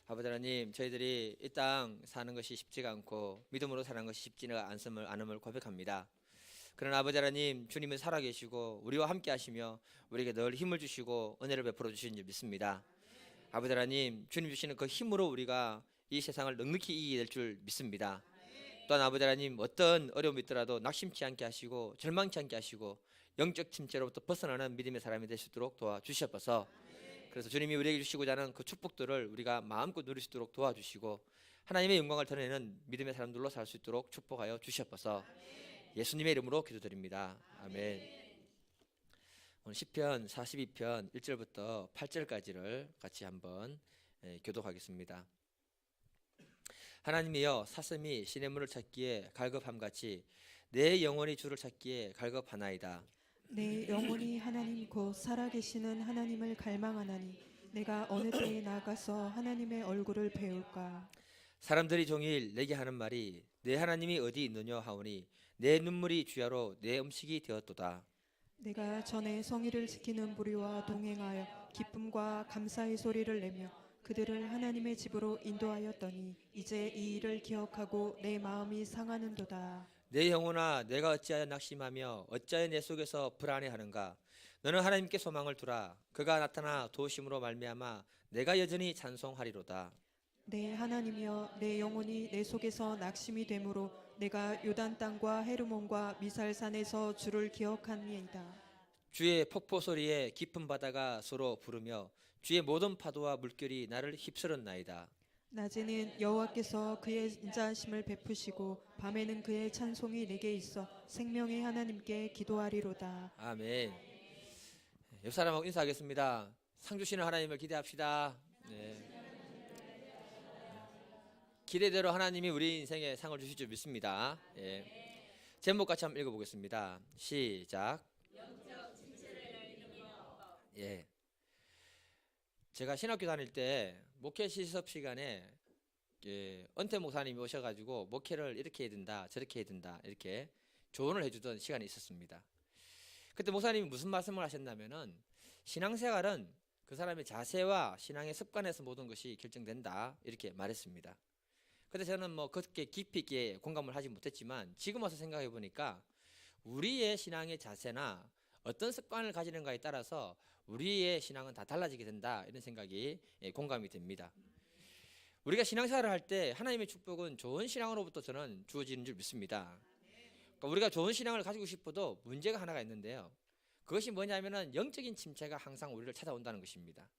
아버지 하나님, 저희들이 이 땅 사는 것이 쉽지가 않고 믿음으로 사는 것이 쉽지가 않음을 고백합니다. 그러나 아버지 하나님, 주님은 살아계시고 우리와 함께 하시며 우리에게 늘 힘을 주시고 은혜를 베풀어 주시는 줄 믿습니다. 아버지 하나님, 주님 주시는 그 힘으로 우리가 이 세상을 넉넉히 이기게 될 줄 믿습니다. 또한 아버지 하나님, 어떤 어려움이 있더라도 낙심치 않게 하시고 절망치 않게 하시고 영적 침체로부터 벗어나는 믿음의 사람이 될 수 있도록 도와주시옵소서. 그래서 주님이 우리에게 주시고자 하는 그 축복들을 우리가 마음껏 누릴 수 있도록 도와주시고 하나님의 영광을 드러내는 믿음의 사람들로 살 수 있도록 축복하여 주시옵소서. 예수님의 이름으로 기도드립니다. 아멘. 오늘 시편 42편 1절부터 8절까지를 같이 한번 교독하겠습니다. 하나님이여, 사슴이 시냇물을 찾기에 갈급함같이 내 영혼이 주를 찾기에 갈급하나이다. 내 영혼이 하나님 곧 살아계시는 하나님을 갈망하나니 내가 어느 때에 나가서 하나님의 얼굴을 배울까. 사람들이 종일 내게 하는 말이 내 하나님이 어디 있느냐 하오니 내 눈물이 주야로 내 음식이 되었도다. 내가 전에 성의를 지키는 무리와 동행하여 기쁨과 감사의 소리를 내며 그들을 하나님의 집으로 인도하였더니 이제 이 일을 기억하고 내 마음이 상하는도다. 내 영혼아, 내가 어찌하여 낙심하며 어찌하여 내 속에서 불안해하는가. 너는 하나님께 소망을 두라. 그가 나타나 도우심으로 말미암아 내가 여전히 찬송하리로다. 내 하나님이여, 내 영혼이 내 속에서 낙심이 되므로 내가 요단 땅과 헤르몬과 미살산에서 주를 기억하니이다. 주의 폭포 소리에 깊은 바다가 서로 부르며 주의 모든 파도와 물결이 나를 휩쓸었나이다. 낮에는 여호와께서 그의 인자하심을 베푸시고 밤에는 그의 찬송이 내게 있어 생명의 하나님께 기도하리로다. 아멘. 옆 사람하고 인사하겠습니다. 상 주시는 하나님을 기대합시다. 네. 기대대로 하나님이 우리 인생에 상을 주실 줄 믿습니다. 예. 제목 같이 한번 읽어보겠습니다. 시작. 예. 제가 신학교 다닐 때 목회 실습 시간에 은퇴 목사님이 오셔가지고 목회를 이렇게 해야 된다, 저렇게 해야 된다, 이렇게 조언을 해주던 시간이 있었습니다. 그때 목사님이 무슨 말씀을 하셨냐면은 신앙생활은 그 사람의 자세와 신앙의 습관에서 모든 것이 결정된다, 이렇게 말했습니다. 근데 저는 뭐 그렇게 깊이 있게 공감을 하지 못했지만 지금 와서 생각해 보니까 우리의 신앙의 자세나 어떤 습관을 가지는가에 따라서 우리의 신앙은 다 달라지게 된다, 이런 생각이 공감이 됩니다. 우리가 신앙생활을 할 때 하나님의 축복은 좋은 신앙으로부터 저는 주어지는 줄 믿습니다. 그러니까 우리가 좋은 신앙을 가지고 싶어도 문제가 하나가 있는데요. 그것이 뭐냐면은 영적인 침체가 항상 우리를 찾아온다는 것입니다.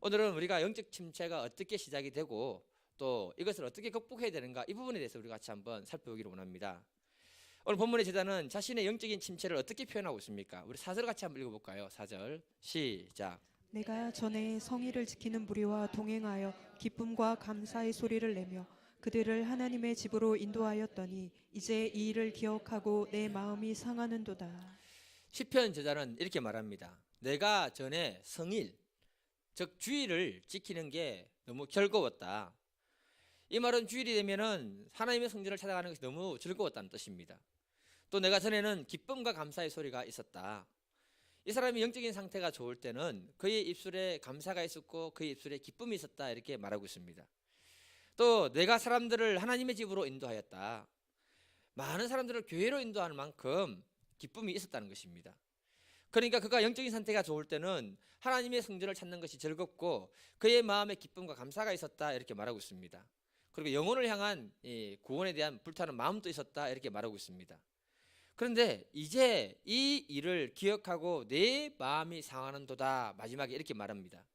오늘은 우리가 영적 침체가 어떻게 시작이 되고 또 이것을 어떻게 극복해야 되는가, 이 부분에 대해서 우리 같이 한번 살펴보기를 원합니다. 오늘 본문의 제자는 자신의 영적인 침체를 어떻게 표현하고 있습니까? 우리 4절 같이 한번 읽어볼까요? 4절 시작. 내가 전에 성의를 지키는 무리와 동행하여 기쁨과 감사의 소리를 내며 그들을 하나님의 집으로 인도하였더니 이제 이 일을 기억하고 내 마음이 상하는도다. 시편 제자는 이렇게 말합니다. 내가 전에 성일, 즉 주일을 지키는 게 너무 즐거웠다. 이 말은 주일이 되면은 하나님의 성전을 찾아가는 것이 너무 즐거웠다는 뜻입니다. 또 내가 전에는 기쁨과 감사의 소리가 있었다. 이 사람이 영적인 상태가 좋을 때는 그의 입술에 감사가 있었고 그의 입술에 기쁨이 있었다, 이렇게 말하고 있습니다. 또 내가 사람들을 하나님의 집으로 인도하였다. 많은 사람들을 교회로 인도하는 만큼 기쁨이 있었다는 것입니다. 그러니까 그가 영적인 상태가 좋을 때는 하나님의 성전을 찾는 것이 즐겁고 그의 마음에 기쁨과 감사가 있었다, 이렇게 말하고 있습니다. 그리고 영혼을 향한 구원에 대한 불타는 마음도 있었다, 이렇게 말하고 있습니다. 그런데 이제 이 일을 기억하고 내 마음이 상하는도다, 마지막에 이렇게 말합니다.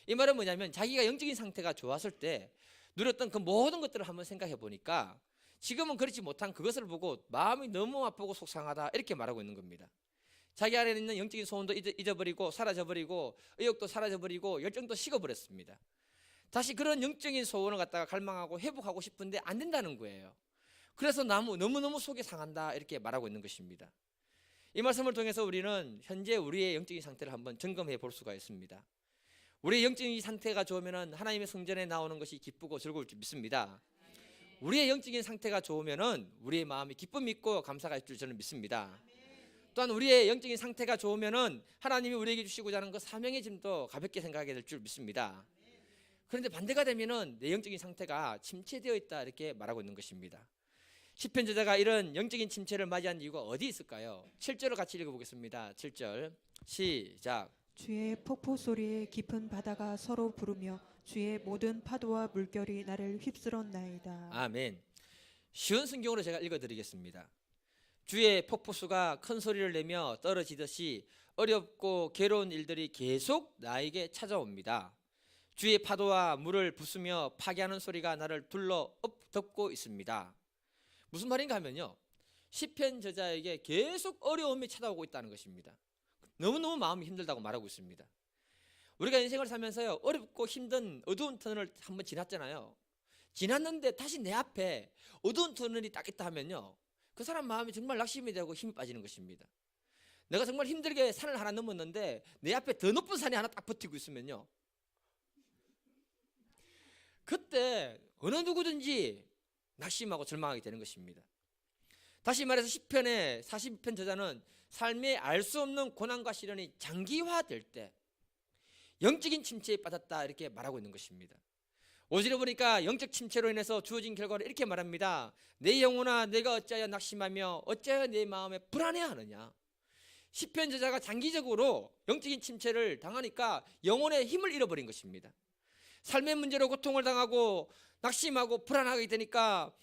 이 말은 뭐냐면 자기가 영적인 상태가 좋았을 때 누렸던 그 모든 것들을 한번 생각해 보니까 지금은 그렇지 못한 그것을 보고 마음이 너무 아프고 속상하다, 이렇게 말하고 있는 겁니다. 자기 안에 있는 영적인 소원도 잊어버리고 사라져버리고 의욕도 사라져버리고 열정도 식어버렸습니다. 다시 그런 영적인 소원을 갖다가 갈망하고 회복하고 싶은데 안 된다는 거예요. 그래서 너무너무 속이 상한다, 이렇게 말하고 있는 것입니다. 이 말씀을 통해서 우리는 현재 우리의 영적인 상태를 한번 점검해 볼 수가 있습니다. 우리의 영적인 상태가 좋으면 하나님의 성전에 나오는 것이 기쁘고 즐거울 줄 믿습니다. 우리의 영적인 상태가 좋으면 우리의 마음이 기쁨이 있고 감사가 있을 줄 저는 믿습니다. 또한 우리의 영적인 상태가 좋으면 하나님이 우리에게 주시고자 하는 그 사명의 짐도 가볍게 생각하게 될 줄 믿습니다. 그런데 반대가 되면은 내 영적인 상태가 침체되어 있다 이렇게 말하고 있는 것입니다. 시편 저자가 이런 영적인 침체를 맞이한 이유가 어디 있을까요? 7절을 같이 읽어보겠습니다. 7절 시작. 주의 폭포 소리에 깊은 바다가 서로 부르며 주의 모든 파도와 물결이 나를 휩쓸었나이다. 아멘. 쉬운 성경으로 제가 읽어드리겠습니다. 주의 폭포수가 큰 소리를 내며 떨어지듯이 어렵고 괴로운 일들이 계속 나에게 찾아옵니다. 주의 파도와 물을 부수며 파괴하는 소리가 나를 둘러 덮고 있습니다. 무슨 말인가 하면요, 시편 저자에게 계속 어려움이 찾아오고 있다는 것입니다. 너무너무 마음이 힘들다고 말하고 있습니다. 우리가 인생을 살면서요, 어렵고 힘든 어두운 터널을 한번 지났잖아요. 지났는데 다시 내 앞에 어두운 터널이 딱 있다 하면요, 그 사람 마음이 정말 낙심이 되고 힘이 빠지는 것입니다. 내가 정말 힘들게 산을 하나 넘었는데 내 앞에 더 높은 산이 하나 딱 버티고 있으면요, 그때 어느 누구든지 낙심하고 절망하게 되는 것입니다. 다시 말해서 시편의 42편 저자는 삶에 알 수 없는 고난과 시련이 장기화될 때 영적인 침체에 빠졌다 이렇게 말하고 있는 것입니다. 오지를 보니까 영적 침체로 인해서 주어진 결과를 이렇게 말합니다. 내 영혼아 내가 어찌하여 낙심하며 어찌하여 내 마음에 불안해하느냐. 시편 저자가 장기적으로 영적인 침체를 당하니까 영혼의 힘을 잃어버린 것입니다. 삶의 문제로 고통을 당하고 낙심하고 불안하게 되니까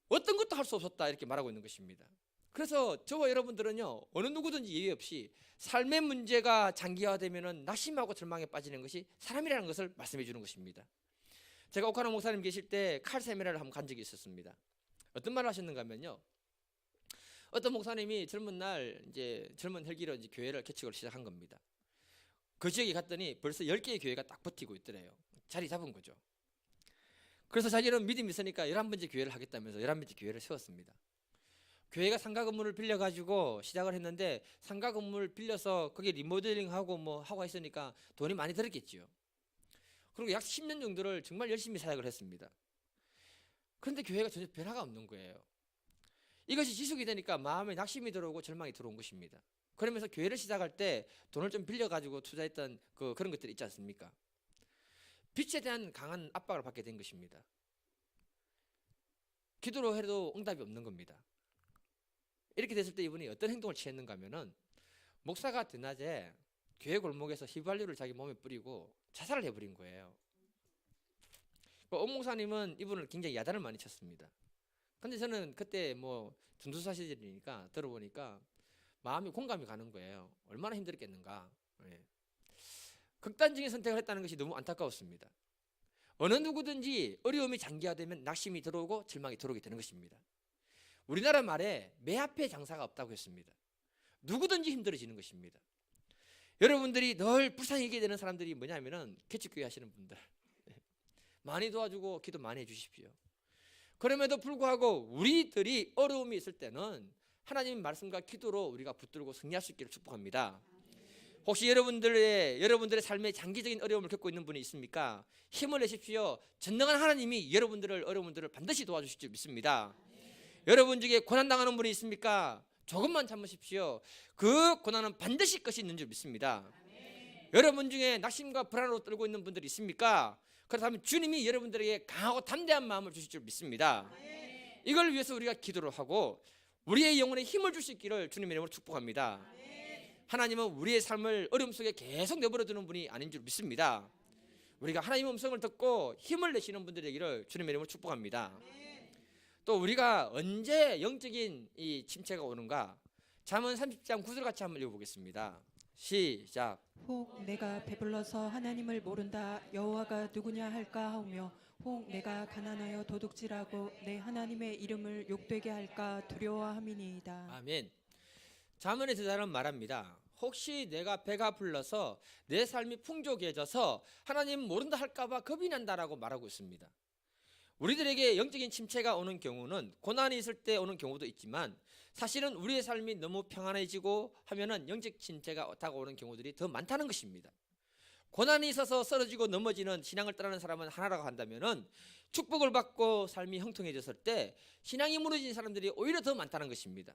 어떤 것도 할 수 없었다 이렇게 말하고 있는 것입니다. 그래서 저와 여러분들은요, 어느 누구든지 예외 없이 삶의 문제가 장기화되면 낙심하고 절망에 빠지는 것이 사람이라는 것을 말씀해 주는 것입니다. 제가 오카노 목사님 계실 때 칼 세미나를 한번 간 적이 있었습니다. 어떤 말을 하셨는가 하면요, 어떤 목사님이 젊은 날 이제 젊은 혈기로 이제 교회를 개척을 시작한 겁니다. 그 지역에 갔더니 벌써 10개의 교회가 딱 버티고 있더래요. 자리 잡은 거죠. 그래서 자기는 믿음이 있으니까 11번째 교회를 하겠다면서 11번째 교회를 세웠습니다. 교회가 상가 건물을 빌려가지고 시작을 했는데 상가 건물을 빌려서 거기 리모델링하고 뭐 하고 있으니까 돈이 많이 들었겠지요. 그리고 약 10년 정도를 정말 열심히 사역을 했습니다. 그런데 교회가 전혀 변화가 없는 거예요. 이것이 지속이 되니까 마음에 낙심이 들어오고 절망이 들어온 것입니다. 그러면서 교회를 시작할 때 돈을 좀 빌려가지고 투자했던 그런 것들이 있지 않습니까? 빛에 대한 강한 압박을 받게 된 것입니다. 기도로 해도 응답이 없는 겁니다. 이렇게 됐을 때 이분이 어떤 행동을 취했는가 하면은 목사가 드낮에 교회 골목에서 휘발유를 자기 몸에 뿌리고 자살을 해버린 거예요. ông 목사님은 이분을 굉장히 야단을 많이 쳤습니다. 근데 저는 그때 뭐 전도사 시절이니까 들어보니까 마음이 공감이 가는 거예요. 얼마나 힘들겠는가. 예. 극단적인 선택을 했다는 것이 너무 안타까웠습니다. 어느 누구든지 어려움이 장기화되면 낙심이 들어오고 절망이 들어오게 되는 것입니다. 우리나라 말에 매 앞에 장사가 없다고 했습니다. 누구든지 힘들어지는 것입니다. 여러분들이 늘 불쌍히 여기게 되는 사람들이 뭐냐면은 개척교회 하시는 분들 많이 도와주고 기도 많이 해주십시오. 그럼에도 불구하고 우리들이 어려움이 있을 때는 하나님의 말씀과 기도로 우리가 붙들고 승리할 수 있기를 축복합니다. 혹시 여러분들의 삶에 장기적인 어려움을 겪고 있는 분이 있습니까? 힘을 내십시오. 전능한 하나님이 여러분들을 어려움들을 반드시 도와주실 줄 믿습니다. 여러분 중에 고난당하는 분이 있습니까? 조금만 참으십시오. 그 고난은 반드시 끝이 있는 줄 믿습니다. 여러분 중에 낙심과 불안으로 떨고 있는 분들이 있습니까? 그렇다면 주님이 여러분들에게 강하고 담대한 마음을 주실 줄 믿습니다. 이걸 위해서 우리가 기도를 하고 우리의 영혼에 힘을 줄 수 있기를 주님의 이름으로 축복합니다. 하나님은 우리의 삶을 어려움 속에 계속 내버려 두는 분이 아닌 줄 믿습니다. 우리가 하나님의 음성을 듣고 힘을 내시는 분들이 되기를 주님의 이름으로 축복합니다. 또 우리가 언제 영적인 이 침체가 오는가? 잠언 30장 9절 같이 한번 읽어보겠습니다. 시작. 혹 내가 배불러서 하나님을 모른다 여호와가 누구냐 할까 하오며 혹 내가 가난하여 도둑질하고 내 하나님의 이름을 욕되게 할까 두려워함이니이다. 아멘. 잠언의 저자는 말합니다. 혹시 내가 배가 불러서 내 삶이 풍족해져서 하나님 모른다 할까봐 겁이 난다라고 말하고 있습니다. 우리들에게 영적인 침체가 오는 경우는 고난이 있을 때 오는 경우도 있지만 사실은 우리의 삶이 너무 평안해지고 하면은 영적 침체가 다가오는 경우들이 더 많다는 것입니다. 고난이 있어서 쓰러지고 넘어지는 신앙을 떠나는 사람은 하나라고 한다면은 축복을 받고 삶이 형통해졌을 때 신앙이 무너진 사람들이 오히려 더 많다는 것입니다.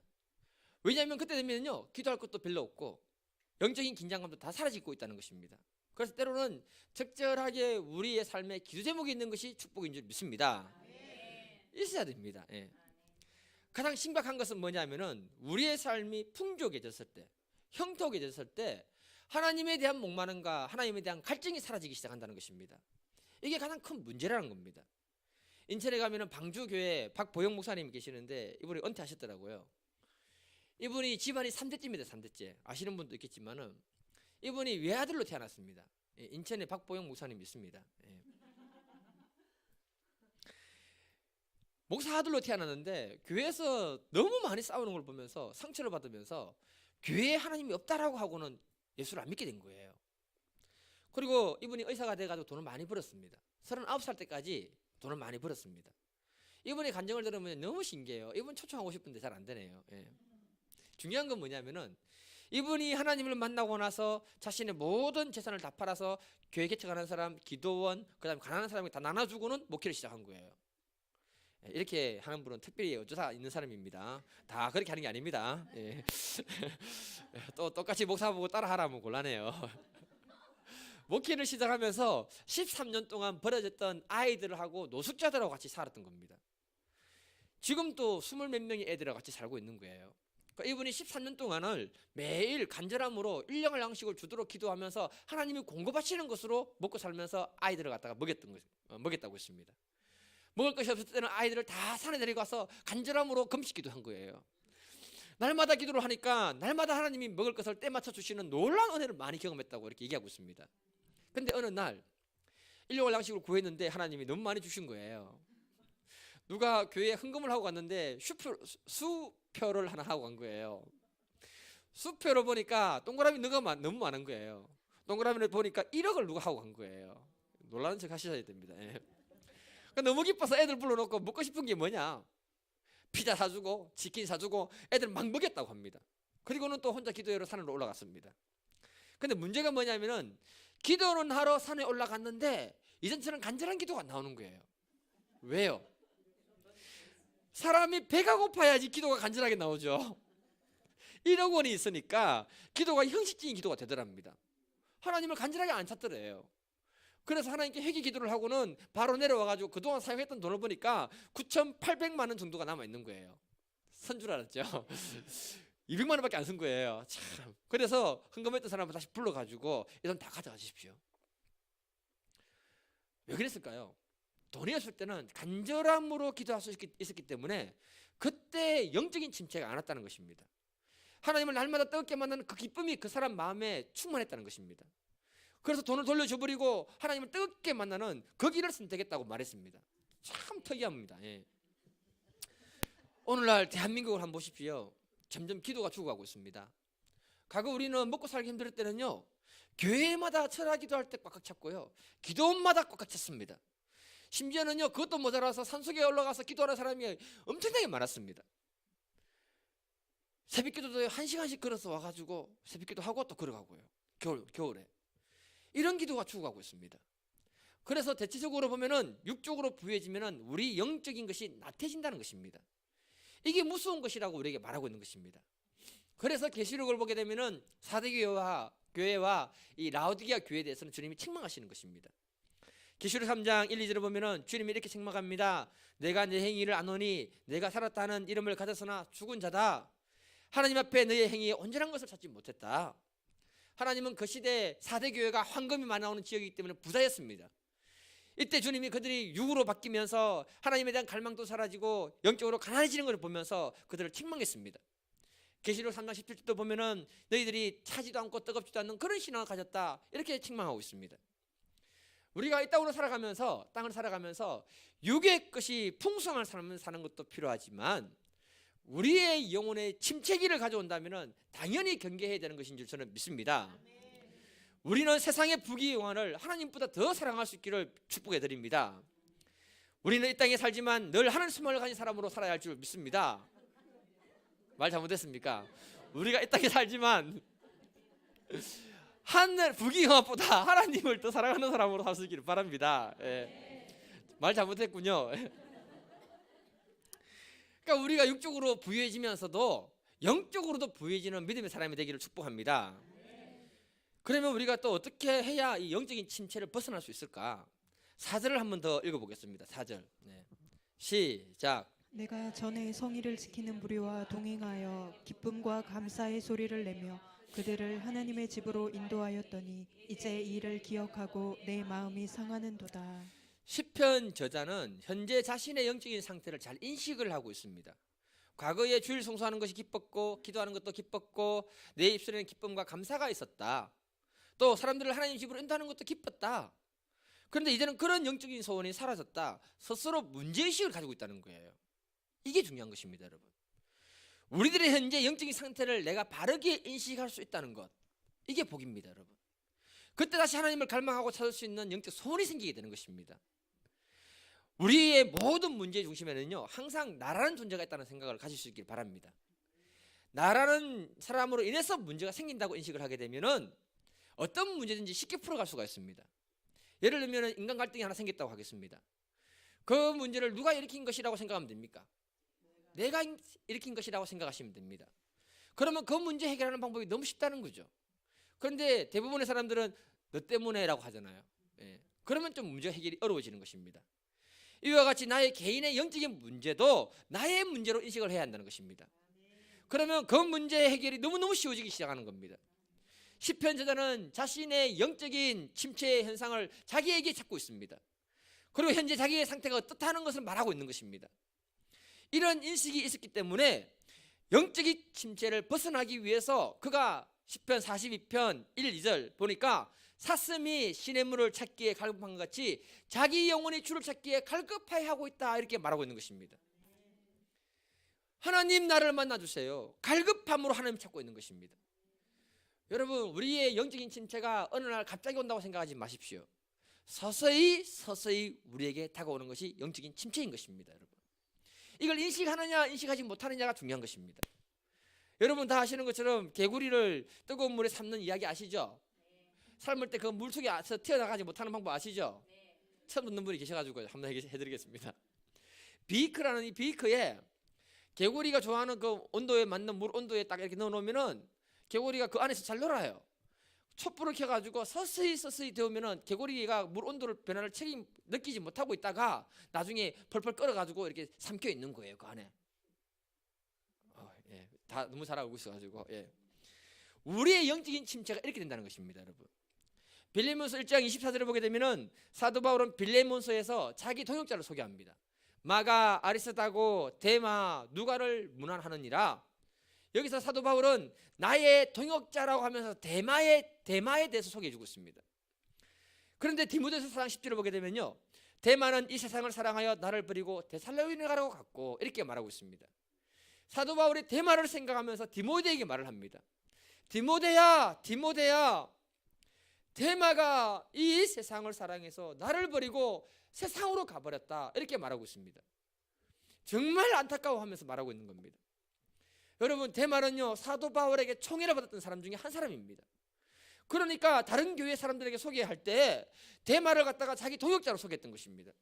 왜냐하면 그때 되면요 기도할 것도 별로 없고 영적인 긴장감도 다 사라지고 있다는 것입니다. 그래서 때로는 적절하게 우리의 삶에 기도 제목이 있는 것이 축복인 줄 믿습니다. 있어야 됩니다. 예. 가장 심각한 것은 뭐냐면은 우리의 삶이 풍족해졌을 때, 형통해졌을 때 하나님에 대한 목마름과 하나님에 대한 갈증이 사라지기 시작한다는 것입니다. 이게 가장 큰 문제라는 겁니다. 인천에 가면은 방주교회 박보영 목사님 계시는데 이분이 은퇴하셨더라고요. 이분이 집안이 3대째입니다. 3대째. 아시는 분도 있겠지만은 이분이 외아들로 태어났습니다. 예, 인천의 박보영 목사님 있습니다. 예. 목사 아들로 태어났는데 교회에서 너무 많이 싸우는 걸 보면서 상처를 받으면서 교회에 하나님이 없다라고 하고는 예수를 안 믿게 된 거예요. 그리고 이분이 의사가 돼가지고 돈을 많이 벌었습니다. 39살 때까지 돈을 많이 벌었습니다. 이분의 간증을 들으면 너무 신기해요. 이분 초청하고 싶은데 잘 안 되네요. 예. 중요한 건 뭐냐면은 이분이 하나님을 만나고 나서 자신의 모든 재산을 다 팔아서 교회 개척하는 사람, 기도원, 그다음에 가난한 사람에게 다 나눠주고는 목회를 시작한 거예요. 예, 이렇게 하는 분은 특별히 어조사 있는 사람입니다. 다 그렇게 하는 게 아닙니다. 예. 또 똑같이 목사 보고 따라하라면 곤란해요. 목회를 시작하면서 13년 동안 버려졌던 아이들하고 노숙자들하고 같이 살았던 겁니다. 지금 또 20몇 명의 애들하고 같이 살고 있는 거예요. 그러니까 이분이 13년 동안을 매일 간절함으로 일용할 양식을 주도록 기도하면서 하나님이 공급하시는 것으로 먹고 살면서 아이들을 갖다가 먹였다고 했습니다. 먹을 것이 없을 때는 아이들을 다 산에 데리고 가서 간절함으로 금식 기도한 거예요. 날마다 기도를 하니까 날마다 하나님이 먹을 것을 때 맞춰 주시는 놀라운 은혜를 많이 경험했다고 이렇게 얘기하고 있습니다. 근데 어느 날 일용할 양식을 구했는데 하나님이 너무 많이 주신 거예요. 누가 교회에 헌금을 하고 갔는데 수표를 하나 하고 간 거예요. 수표로 보니까 동그라미 너가 너무 많은 거예요. 동그라미를 보니까 1억을 누가 하고 간 거예요. 놀라는 척 하셔야 됩니다. 예. 그러니까 너무 기뻐서 애들 불러놓고 먹고 싶은 게 뭐냐? 피자 사주고 치킨 사주고 애들 막 먹였다고 합니다. 그리고는 또 혼자 기도회로 산으로 올라갔습니다. 근데 문제가 뭐냐면은 기도는 하러 산에 올라갔는데 이전처럼 간절한 기도가 안 나오는 거예요. 왜요? 사람이 배가 고파야지 기도가 간절하게 나오죠. 1억 원이 있으니까 기도가 형식적인 기도가 되더랍니다. 하나님을 간절하게 안 찾더래요. 그래서 하나님께 회개 기도를 하고는 바로 내려와가지고 그동안 사용했던 돈을 보니까 9,800만 원 정도가 남아있는 거예요. 선 줄 알았죠? 200만 원밖에 안 쓴 거예요. 참. 그래서 헌금했던 사람을 다시 불러가지고 이 돈 다 가져가 주십시오. 왜 그랬을까요? 돈이 없을 때는 간절함으로 기도할 수 있었기 때문에 그때 영적인 침체가 안 왔다는 것입니다. 하나님을 날마다 뜨겁게 만나는 그 기쁨이 그 사람 마음에 충만했다는 것입니다. 그래서 돈을 돌려줘버리고 하나님을 뜨겁게 만나는 그 길을 선택했다고 말했습니다. 참 특이합니다. 예. 오늘날 대한민국을 한번 보십시오. 점점 기도가 죽어가고 있습니다. 과거 우리는 먹고 살기 힘들 때는요, 교회마다 철학 기도할 때 꽉꽉 찼고요, 기도원마다 꽉꽉 찼습니다. 심지어는요, 그것도 모자라서 산속에 올라가서 기도하는 사람이 엄청나게 많았습니다. 새벽기도도 1시간씩 걸어서 와가지고 새벽기도 하고 또 걸어가고요. 겨울에 이런 기도가 죽어가고 있습니다. 그래서 대체적으로 보면은 육적으로 부유해지면은 우리 영적인 것이 나태해진다는 것입니다. 이게 무서운 것이라고 우리에게 말하고 있는 것입니다. 그래서 계시록을 보게 되면은 사대 교회와 이 라오디게아 교회에 대해서는 주님이 책망하시는 것입니다. 계시록 3장 1, 2절을 보면은 주님이 이렇게 책망합니다. 내가 내 행위를 아노니 내가 살았다는 이름을 가졌으나 죽은 자다. 하나님 앞에 너의 행위에 온전한 것을 찾지 못했다. 하나님은 그 시대에 사대 교회가 황금이 많이 나오는 지역이기 때문에 부자였습니다. 이때 주님이 그들이 육으로 바뀌면서 하나님에 대한 갈망도 사라지고 영적으로 가난해지는 것을 보면서 그들을 책망했습니다. 계시록 3장 17절도 보면은 너희들이 차지도 않고 뜨겁지도 않는 그런 신앙을 가졌다, 이렇게 책망하고 있습니다. 우리가 이 땅을 살아가면서 육의 것이 풍성한 삶을 사는 것도 필요하지만 우리의 영혼의 침체기를 가져온다면 당연히 경계해야 되는 것인 줄 저는 믿습니다. 우리는 세상의 부귀영화를 하나님보다 더 사랑할 수 있기를 축복해 드립니다. 우리는 이 땅에 살지만 늘 하늘 수만을 가진 사람으로 살아야 할 줄 믿습니다. 말 잘못했습니까? 우리가 이 땅에 살지만 하늘 부귀영화보다 하나님을 더 사랑하는 사람으로 살 수 있기를 바랍니다. 예. 말 잘못했군요. 그러니까 우리가 육적으로 부유해지면서도 영적으로도 부유해지는 믿음의 사람이 되기를 축복합니다. 그러면 우리가 또 어떻게 해야 이 영적인 침체를 벗어날 수 있을까? 4절을 한 번 더 읽어보겠습니다. 4절. 네. 시작. 내가 전에 성의를 지키는 무리와 동행하여 기쁨과 감사의 소리를 내며 그들을 하나님의 집으로 인도하였더니 이제 이 일을 기억하고 내 마음이 상하는도다. 시편 저자는 현재 자신의 영적인 상태를 잘 인식을 하고 있습니다. 과거에 주일 성수하는 것이 기뻤고 기도하는 것도 기뻤고 내 입술에는 기쁨과 감사가 있었다. 또 사람들을 하나님 집으로 인도하는 것도 기뻤다. 그런데 이제는 그런 영적인 소원이 사라졌다. 스스로 문제의식을 가지고 있다는 거예요. 이게 중요한 것입니다, 여러분. 우리들의 현재 영적인 상태를 내가 바르게 인식할 수 있다는 것, 이게 복입니다, 여러분. 그때 다시 하나님을 갈망하고 찾을 수 있는 영적 소원이 생기게 되는 것입니다. 우리의 모든 문제의 중심에는요, 항상 나라는 존재가 있다는 생각을 가질 수 있길 바랍니다. 나라는 사람으로 인해서 문제가 생긴다고 인식을 하게 되면은 어떤 문제든지 쉽게 풀어갈 수가 있습니다. 예를 들면 인간 갈등이 하나 생겼다고 하겠습니다. 그 문제를 누가 일으킨 것이라고 생각하면 됩니까? 내가 일으킨 것이라고 생각하시면 됩니다. 그러면 그 문제 해결하는 방법이 너무 쉽다는 거죠. 그런데 대부분의 사람들은 너 때문에라고 하잖아요. 예. 그러면 좀 문제 해결이 어려워지는 것입니다. 이와 같이 나의 개인의 영적인 문제도 나의 문제로 인식을 해야 한다는 것입니다. 그러면 그 문제 해결이 너무너무 쉬워지기 시작하는 겁니다. 시편 저자는 자신의 영적인 침체 현상을 자기에게 찾고 있습니다. 그리고 현재 자기의 상태가 어떻다는 것을 말하고 있는 것입니다. 이런 인식이 있었기 때문에 영적인 침체를 벗어나기 위해서 그가 시편 42편 1, 2절 보니까 사슴이 시냇물을 찾기에 갈급한 것 같이 자기 영혼이 주를 찾기에 갈급하여 하고 있다, 이렇게 말하고 있는 것입니다. 하나님 나를 만나주세요. 갈급함으로 하나님 찾고 있는 것입니다. 여러분, 우리의 영적인 침체가 어느 날 갑자기 온다고 생각하지 마십시오. 서서히 우리에게 다가오는 것이 영적인 침체인 것입니다. 여러분, 이걸 인식하느냐 인식하지 못하느냐가 중요한 것입니다. 여러분 다 아시는 것처럼 개구리를 뜨거운 물에 삶는 이야기 아시죠? 삶을 때 그 물 속에서 튀어나가지 못하는 방법 아시죠? 처음 듣는 분이 계셔가지고 한번 해드리겠습니다. 비크라는 이 비크에 개구리가 좋아하는 그 온도에 맞는 물 온도에 딱 이렇게 넣어놓으면은 개구리가 그 안에서 잘 놀아요. 촛불을 켜가지고 서서히 데우면은 개구리가 물 온도를 변화를 느끼지 못하고 있다가 나중에 펄펄 끓어가지고 이렇게 삼켜 있는 거예요, 그 안에. 예, 다 너무 잘 알고 있어가지고. 예. 우리의 영적인 침체가 이렇게 된다는 것입니다, 여러분. 빌레몬서 1장 24절을 보게 되면은 사도 바울은 빌레몬서에서 자기 동역자를 소개합니다. 마가, 아리스다고, 데마, 누가를 문안하느니라. 여기서 사도 바울은 나의 동역자라고 하면서 데마에 대해서 소개해주고 있습니다. 그런데 디모데서 4장 10절을 보게 되면요, 데마는 이 세상을 사랑하여 나를 버리고 데살로니가로 가라고 갔고, 이렇게 말하고 있습니다. 사도 바울이 데마를 생각하면서 디모데에게 말을 합니다. 디모데야, 데마가 이 세상을 사랑해서 나를 버리고 세상으로 가버렸다, 이렇게 말하고 있습니다. 정말 안타까워하면서 말하고 있는 겁니다. 여러분, 데마는요 사도 바울에게 총애를 받았던 사람 중에 한 사람입니다. 그러니까 다른 교회 사람들에게 소개할 때 데마를 갖다가 자기 동역자로 소개했던 것입니다.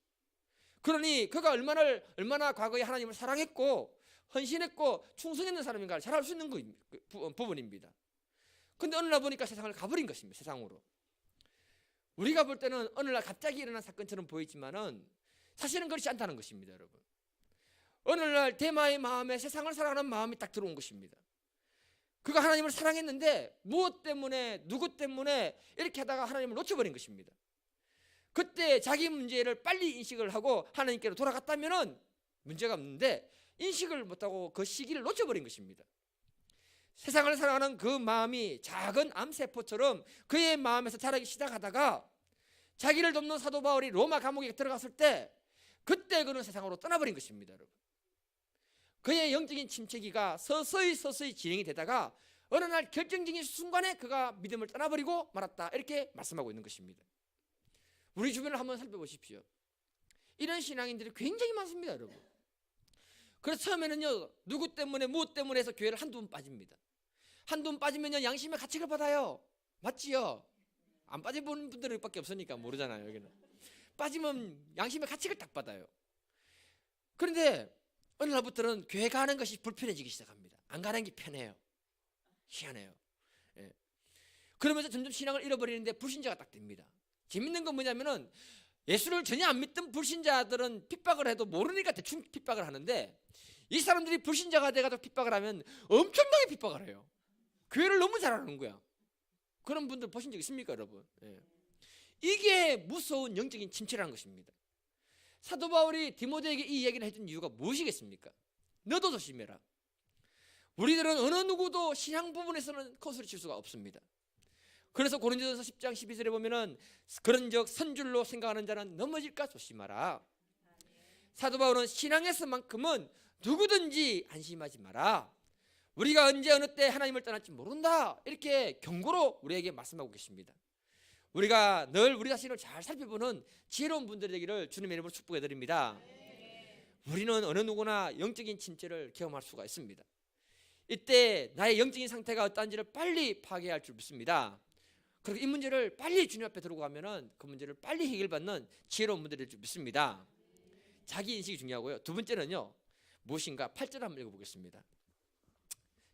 그러니 그가 얼마나 과거에 하나님을 사랑했고 헌신했고 충성했는 사람인가를 잘 알 수 있는 부분입니다. 근데 어느 날 보니까 세상을 가버린 것입니다. 세상으로. 우리가 볼 때는 어느 날 갑자기 일어난 사건처럼 보이지만은 사실은 그렇지 않다는 것입니다, 여러분. 어느 날 데마의 마음에 세상을 사랑하는 마음이 딱 들어온 것입니다. 그가 하나님을 사랑했는데 무엇 때문에, 누구 때문에 이렇게 하다가 하나님을 놓쳐버린 것입니다. 그때 자기 문제를 빨리 인식을 하고 하나님께로 돌아갔다면은 문제가 없는데 인식을 못하고 그 시기를 놓쳐버린 것입니다. 세상을 사랑하는 그 마음이 작은 암세포처럼 그의 마음에서 자라기 시작하다가 자기를 돕는 사도 바울이 로마 감옥에 들어갔을 때 그때 그는 세상으로 떠나버린 것입니다, 여러분. 그의 영적인 침체기가 서서히 진행이 되다가 어느 날 결정적인 순간에 그가 믿음을 떠나버리고 말았다, 이렇게 말씀하고 있는 것입니다. 우리 주변을 한번 살펴보십시오. 이런 신앙인들이 굉장히 많습니다, 여러분. 그래서 처음에는요 누구 때문에 무엇 때문에 해서 교회를 한두 번 빠집니다. 한두 번 빠지면요 양심의 가책을 받아요. 맞지요? 안 빠져보는 분들밖에 없으니까 모르잖아요. 여기는 빠지면 양심의 가책을 딱 받아요. 그런데 어느 날부터는 교회 가는 것이 불편해지기 시작합니다. 안 가는 게 편해요. 희한해요. 예. 그러면서 점점 신앙을 잃어버리는데 불신자가 딱 됩니다. 재밌는 건 뭐냐면은 예수를 전혀 안 믿던 불신자들은 핍박을 해도 모르니까 대충 핍박을 하는데, 이 사람들이 불신자가 돼가지고 핍박을 하면 엄청나게 핍박을 해요. 교회를 너무 잘하는 거야. 그런 분들 보신 적 있습니까, 여러분? 예. 이게 무서운 영적인 침체라는 것입니다. 사도 바울이 디모데에게 이 얘기를 해준 이유가 무엇이겠습니까? 너도 조심해라. 우리들은 어느 누구도 신앙 부분에서는 컷을 칠 수가 없습니다. 그래서 고린도전서 10장 12절에 보면은 그런즉 선줄로 생각하는 자는 넘어질까 조심하라. 사도 바울은 신앙에서만큼은 누구든지 안심하지 마라. 우리가 언제 어느 때 하나님을 떠날지 모른다. 이렇게 경고로 우리에게 말씀하고 계십니다. 우리가 늘 우리 자신을 잘 살펴보는 지혜로운 분들이 되기를 주님의 이름으로 축복해 드립니다. 우리는 어느 누구나 영적인 침체를 경험할 수가 있습니다. 이때 나의 영적인 상태가 어떠한지를 빨리 파악해야 할 줄 믿습니다. 그리고 이 문제를 빨리 주님 앞에 들고 가면은 그 문제를 빨리 해결받는 지혜로운 분들이 될 줄 믿습니다. 자기 인식이 중요하고요. 두 번째는요, 무엇인가 8절 한번 읽어보겠습니다.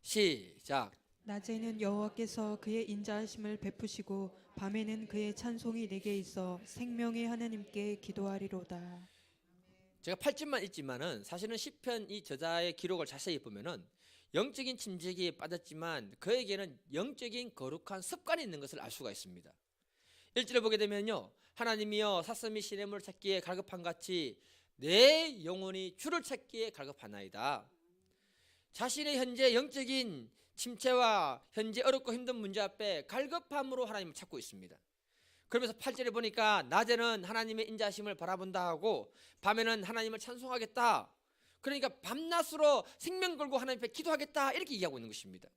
시작. 낮에는 여호와께서 그의 인자하심을 베푸시고 밤에는 그의 찬송이 내게 있어 생명의 하나님께 기도하리로다. 제가 8절만 읽지만은 사실은 시편 이 저자의 기록을 자세히 보면은 영적인 침체기에 빠졌지만 그에게는 영적인 거룩한 습관이 있는 것을 알 수가 있습니다. 1절을 보게 되면요, 하나님이여 사슴이 시냇물을 찾기에 갈급한 같이 내 영혼이 주를 찾기에 갈급하나이다. 자신의 현재 영적인 침체와 현재 어렵고 힘든 문제 앞에 갈급함으로 하나님을 찾고 있습니다. 그러면서 8절에 보니까 낮에는 하나님의 인자하심을 바라본다 하고 밤에는 하나님을 찬송하겠다. 그러니까 밤낮으로 생명 걸고 하나님 앞에 기도하겠다, 이렇게 얘기하고 있는 것입니다.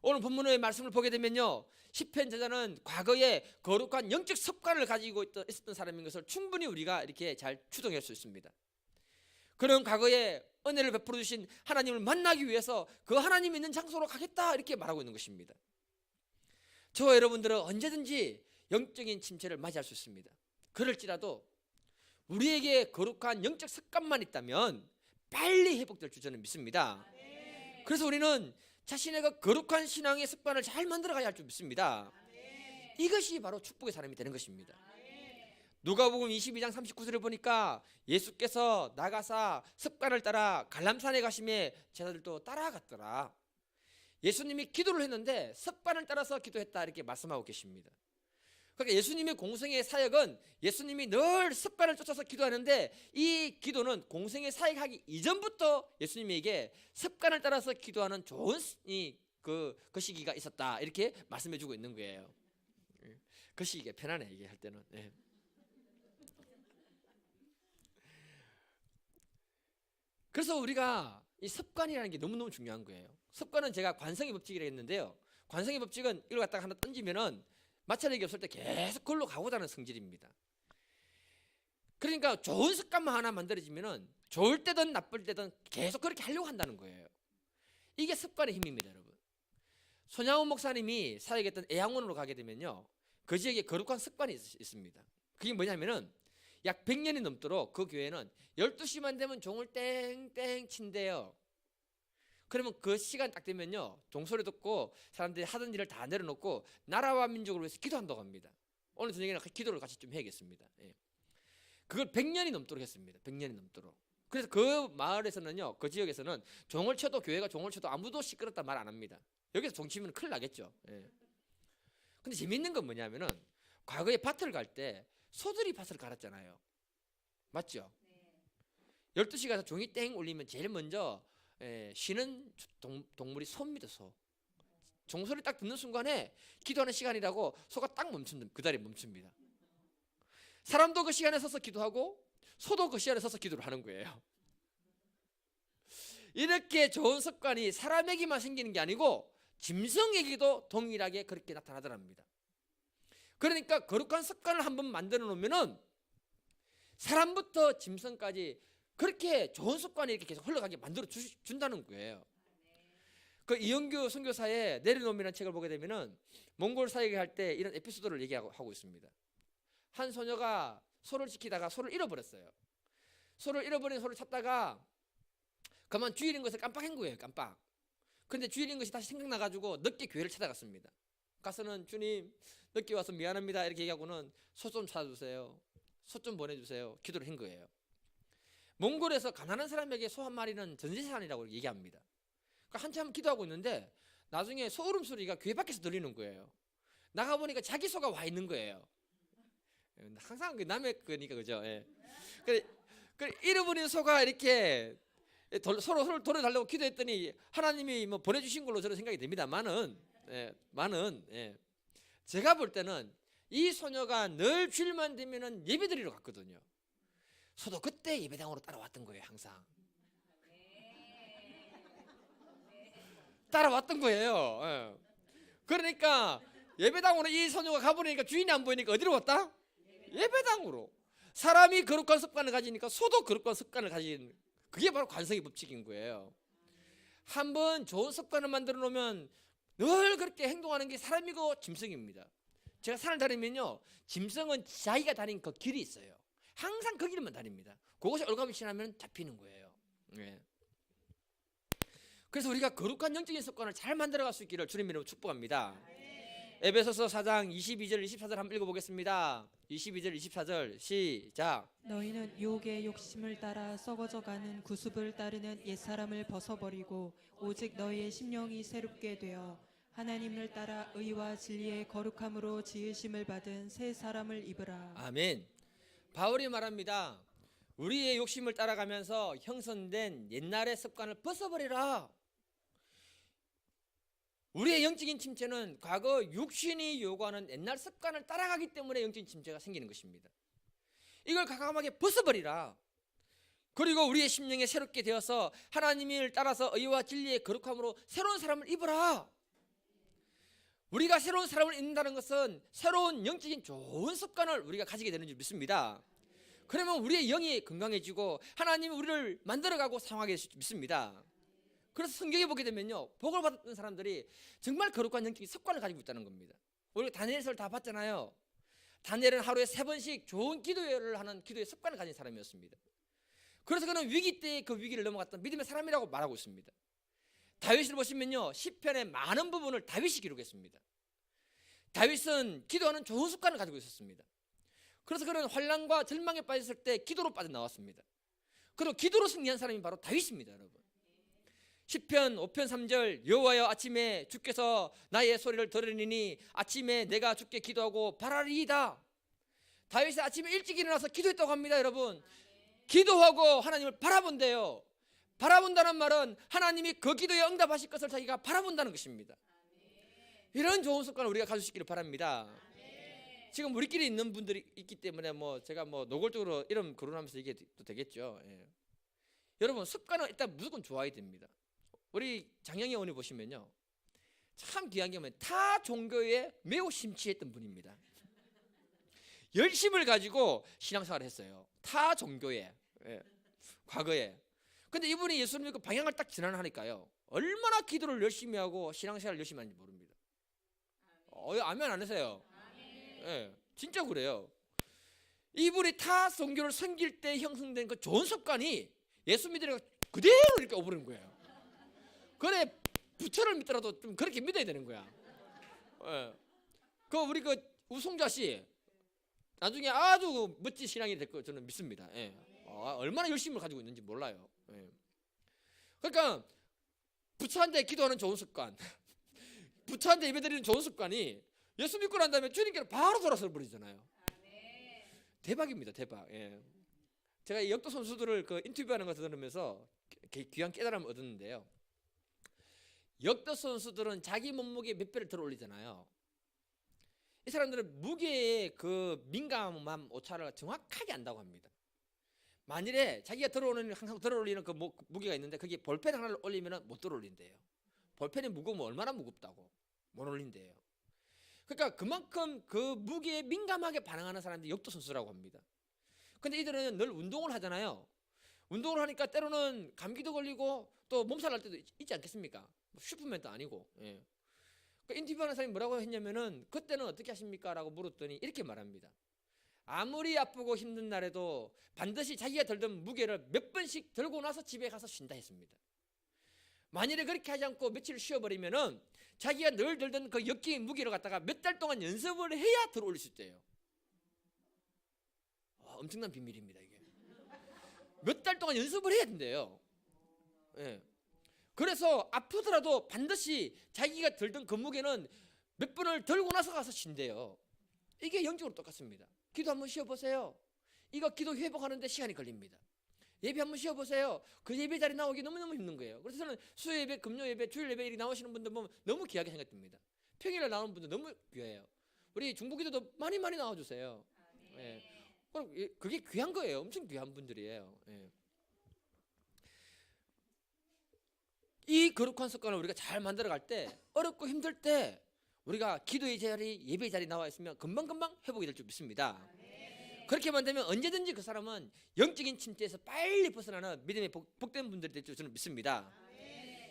오늘 본문의 말씀을 보게 되면요, 시편 저자는 과거에 거룩한 영적 습관을 가지고 있었던 사람인 것을 충분히 우리가 이렇게 잘 추정할 수 있습니다. 그런 과거에 은혜를 베풀어 주신 하나님을 만나기 위해서 그 하나님 있는 장소로 가겠다, 이렇게 말하고 있는 것입니다. 저와 여러분들은 언제든지 영적인 침체를 맞이할 수 있습니다. 그럴지라도 우리에게 거룩한 영적 습관만 있다면 빨리 회복될 줄 저는 믿습니다. 그래서 우리는 자신의 그 거룩한 신앙의 습관을 잘 만들어가야 할 줄 믿습니다. 이것이 바로 축복의 사람이 되는 것입니다. 누가복음 22장 39절을 보니까 예수께서 나가사 습관을 따라 갈람산에 가심에 제자들도 따라갔더라. 예수님이 기도를 했는데 습관을 따라서 기도했다, 이렇게 말씀하고 계십니다. 그러니까 예수님의 공생의 사역은 예수님이 늘 습관을 쫓아서 기도하는데, 이 기도는 공생의 사역하기 이전부터 예수님에게 습관을 따라서 기도하는 좋은 그 시기가 있었다, 이렇게 말씀해주고 있는 거예요. 그 시기가 편하네, 이게 할 때는. 네. 그래서 우리가 이 습관이라는 게 너무너무 중요한 거예요. 습관은 제가 관성의 법칙이라고 했는데요, 관성의 법칙은 이걸 갖다가 하나 던지면은 마찰력이 없을 때 계속 그걸로 가고자 하는 성질입니다. 그러니까 좋은 습관만 하나 만들어지면은 좋을 때든 나쁠 때든 계속 그렇게 하려고 한다는 거예요. 이게 습관의 힘입니다, 여러분. 손양훈 목사님이 사역했던 애양원으로 가게 되면요, 그 지역에 거룩한 습관이 있습니다. 그게 뭐냐면은 약 100년이 넘도록 그 교회는 12시만 되면 종을 땡땡 친대요. 그러면 그 시간 딱 되면요, 종소리 듣고 사람들이 하던 일을 다 내려놓고 나라와 민족을 위해서 기도한다고 합니다. 오늘 저녁에는 기도를 같이 좀 해야겠습니다. 예. 그걸 100년이 넘도록 했습니다. 100년이 넘도록. 그래서 그 마을에서는요, 그 지역에서는 종을 쳐도, 교회가 종을 쳐도 아무도 시끄럽다 말 안 합니다. 여기서 종 치면 큰일 나겠죠. 예. 근데 재밌는 건 뭐냐면은 과거에 밭을 갈 때 소들이 밭을 갈았잖아요. 맞죠? 12시 가서 종이 땡 울리면 제일 먼저 쉬는 동물이 소입니다. 소. 종소리 딱 듣는 순간에 기도하는 시간이라고 소가 딱 멈춘다. 그 자리에 멈춥니다. 사람도 그 시간에 서서 기도하고 소도 그 시간에 서서 기도를 하는 거예요. 이렇게 좋은 습관이 사람에게만 생기는 게 아니고 짐승에게도 동일하게 그렇게 나타나더랍니다. 그러니까 거룩한 습관을 한번 만들어 놓으면은 사람부터 짐승까지 그렇게 좋은 습관이 이렇게 계속 흘러가게 만들어 준다는 거예요. 그 이영규 선교사의 내려놓음이라는 책을 보게 되면은 몽골 사역을 할 때 이런 에피소드를 얘기하고 있습니다. 한 소녀가 소를 지키다가 소를 잃어버렸어요. 소를 잃어버린 소를 찾다가 그만 주일인 것을 깜빡한 거예요. 깜빡. 그런데 주일인 것이 다시 생각나가지고 늦게 교회를 찾아갔습니다. 가서는 주님 늦게 와서 미안합니다 이렇게 얘기하고는 소 좀 사주세요, 소 좀 보내주세요 기도를 한 거예요. 몽골에서 가난한 사람에게 소 한 마리는 전재산이라고 얘기합니다. 그러니까 한참 기도하고 있는데 나중에 소 울음소리가 귀 밖에서 들리는 거예요. 나가보니까 자기 소가 와 있는 거예요. 항상 그 남의 거니까 그죠. 예. 그래 잃어버린 소가 이렇게 서로 돌려달라고 기도했더니 하나님이 뭐 보내주신 걸로 저는 생각이 됩니다만은, 예. 제가 볼 때는 이 소녀가 늘 주일만 되면은 예배드리러 갔거든요. 소도 그때 예배당으로 따라왔던 거예요. 항상 따라왔던 거예요. 예. 그러니까 예배당으로 이 소녀가 가버리니까 주인이 안 보이니까 어디로 왔다? 예배당으로. 사람이 거룩한 습관을 가지니까 소도 거룩한 습관을 가진, 그게 바로 관성의 법칙인 거예요. 한번 좋은 습관을 만들어 놓으면 늘 그렇게 행동하는 게 사람이고 짐승입니다. 제가 산을 다니면요, 짐승은 자기가 다닌 그 길이 있어요. 항상 그 길만 다닙니다. 그것이 올가미 지나면 잡히는 거예요. 네. 그래서 우리가 거룩한 영적인 습관을 잘 만들어갈 수 있기를 주님 이름으로 축복합니다. 에베소서 4장 22절 24절 한번 읽어보겠습니다. 22절 24절 시작. 너희는 유혹의 욕심을 따라 썩어져가는 구습을 따르는 옛사람을 벗어버리고 오직 너희의 심령이 새롭게 되어 하나님을 따라 의와 진리의 거룩함으로 지으심을 받은 새 사람을 입으라. 아멘. 바울이 말합니다. 우리의 욕심을 따라가면서 형성된 옛날의 습관을 벗어버리라. 우리의 영적인 침체는 과거 육신이 요구하는 옛날 습관을 따라가기 때문에 영적인 침체가 생기는 것입니다. 이걸 과감하게 벗어버리라. 그리고 우리의 심령에 새롭게 되어서 하나님을 따라서 의와 진리의 거룩함으로 새로운 사람을 입으라. 우리가 새로운 사람을 입는다는 것은 새로운 영적인 좋은 습관을 우리가 가지게 되는 줄 믿습니다. 그러면 우리의 영이 건강해지고 하나님이 우리를 만들어가고 사용하게 믿습니다. 그래서 성경에 보게 되면요, 복을 받았던 사람들이 정말 거룩한 영적인 습관을 가지고 있다는 겁니다. 우리가 다니엘서를 다 봤잖아요. 다니엘은 하루에 3번씩 좋은 기도를 하는 기도의 습관을 가진 사람이었습니다. 그래서 그는 위기 때의 그 위기를 넘어갔던 믿음의 사람이라고 말하고 있습니다. 다윗을 보시면요, 시편의 많은 부분을 다윗이 기록했습니다. 다윗은 기도하는 좋은 습관을 가지고 있었습니다. 그래서 그는 환난과 절망에 빠졌을 때 기도로 빠져나왔습니다. 그리고 기도로 승리한 사람이 바로 다윗입니다, 여러분. 시편 5편 3절 여호와여 아침에 주께서 나의 소리를 들으리니 아침에 내가 주께 기도하고 바라리이다. 다윗이 아침에 일찍 일어나서 기도했다고 합니다. 여러분, 기도하고 하나님을 바라본대요. 바라본다는 말은 하나님이 그 기도에 응답하실 것을 자기가 바라본다는 것입니다. 이런 좋은 습관을 우리가 가질 수 있기를 바랍니다. 지금 우리끼리 있는 분들이 있기 때문에 제가 노골적으로 이름 거론하면서 얘기해도 되겠죠. 예. 여러분, 습관은 일단 무조건 좋아야 됩니다. 우리 장영희 어머니 보시면요, 참 귀한 게 뭐냐면 타 종교에 매우 심취했던 분입니다. 열심을 가지고 신앙생활을 했어요. 타 종교에, 과거에. 근데 이분이 예수를 믿고 방향을 딱 전환하니까요, 얼마나 기도를 열심히 하고 신앙생활을 열심히 하는지 모릅니다. 아멘 안 하세요? 예, 진짜 그래요. 이분이 타 종교를 섬길 때 형성된 그 좋은 습관이 예수 믿으니까 그대로 이렇게 오버린 거예요. 그래, 부처를 믿더라도 좀 그렇게 믿어야 되는 거야. 예. 우리 우송자 씨 나중에 아주 멋진 신앙이 될 거 저는 믿습니다. 예. 얼마나 열심을 가지고 있는지 몰라요. 예. 그러니까 부처한테 기도하는 좋은 습관, 부처한테 예배드리는 좋은 습관이 예수 믿고 난 다음에 주님께로 바로 돌아서 버리잖아요. 대박입니다, 대박. 예. 제가 역도 선수들을 인터뷰하는 거 들으면서 귀한 깨달음을 얻었는데요. 역도 선수들은 자기 몸무게 몇 배를 들어 올리잖아요. 이 사람들은 무게의 그 민감함 오차를 정확하게 안다고 합니다. 만일에 자기가 항상 들어 올리는 그 무게가 있는데 거기에 볼펜 하나를 올리면 못 들어 올린대요. 볼펜이 무거우면 얼마나 무겁다고 못 올린대요. 그러니까 그만큼 그 무게에 민감하게 반응하는 사람들이 역도 선수라고 합니다. 근데 이들은 늘 운동을 하잖아요. 운동을 하니까 때로는 감기도 걸리고 또 몸살 날 때도 있지 않겠습니까? 슈퍼맨도 아니고. 예. 인터뷰하는 사람이 뭐라고 했냐면은 그때는 어떻게 하십니까? 라고 물었더니 이렇게 말합니다. 아무리 아프고 힘든 날에도 반드시 자기가 들던 무게를 몇 번씩 들고 나서 집에 가서 쉰다 했습니다. 만일에 그렇게 하지 않고 며칠 쉬어버리면은 자기가 늘 들던 그 역기의 무기를 갖다가 몇 달 동안 연습을 해야 들어올릴 수 있대요. 엄청난 비밀입니다 이게. 몇 달 동안 연습을 해야 된대요. 예. 그래서 아프더라도 반드시 자기가 들던 그 무게는 몇 번을 들고 나서 가서 쉰대요. 이게 영적으로 똑같습니다. 기도 한번 쉬어보세요. 이거 기도 회복하는데 시간이 걸립니다. 예배 한번 쉬어보세요. 그 예배 자리 나오기 너무너무 힘든 거예요. 그래서 저는 수요 예배, 금요 예배, 주일 예배 이렇게 나오시는 분들 보면 너무 귀하게 생각됩니다. 평일에 나오는 분들 너무 귀해요. 우리 중보기도도 많이 나와주세요. 예. 그게 귀한 거예요. 엄청 귀한 분들이에요. 예. 이 거룩한 습관을 우리가 잘 만들어갈 때, 어렵고 힘들 때 우리가 기도의 자리, 예배의 자리 나와 있으면 금방금방 회복이 될 줄 믿습니다. 그렇게만 되면 언제든지 그 사람은 영적인 침체에서 빨리 벗어나는 믿음의 복된 분들이 될 줄 저는 믿습니다.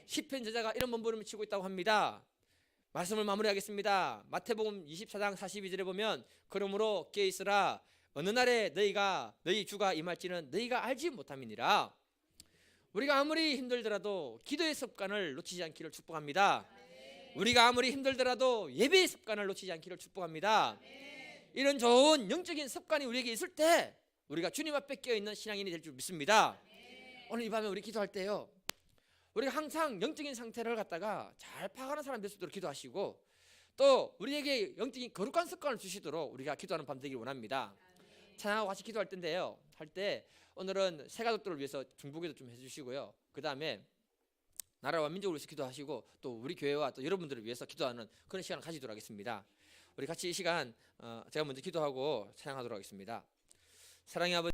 시편 저자가 이런 몸부림을 치고 있다고 합니다. 말씀을 마무리하겠습니다. 마태복음 24장 42절에 보면 그러므로 깨어 있으라 어느 날에 너희 주가 임할지는 너희가 알지 못함이니라. 우리가 아무리 힘들더라도 기도의 습관을 놓치지 않기를 축복합니다. 우리가 아무리 힘들더라도 예배의 습관을 놓치지 않기를 축복합니다. 이런 좋은 영적인 습관이 우리에게 있을 때 우리가 주님 앞에 깨어있는 신앙인이 될 줄 믿습니다. 오늘 이 밤에 우리 기도할 때요, 우리가 항상 영적인 상태를 갖다가 잘 파악하는 사람 될 수 있도록 기도하시고, 또 우리에게 영적인 거룩한 습관을 주시도록 우리가 기도하는 밤 되기를 원합니다. 찬양하고 같이 기도할 텐데요, 할 때 오늘은 새가족들을 위해서 중보기도 좀 해주시고요, 그 다음에 나라와 민족을 위해서 기도하시고, 또 우리 교회와 또 여러분들을 위해서 기도하는 그런 시간을 가지도록 하겠습니다. 우리 같이 이 시간 제가 먼저 기도하고 찬양하도록 하겠습니다. 사랑의 아버지,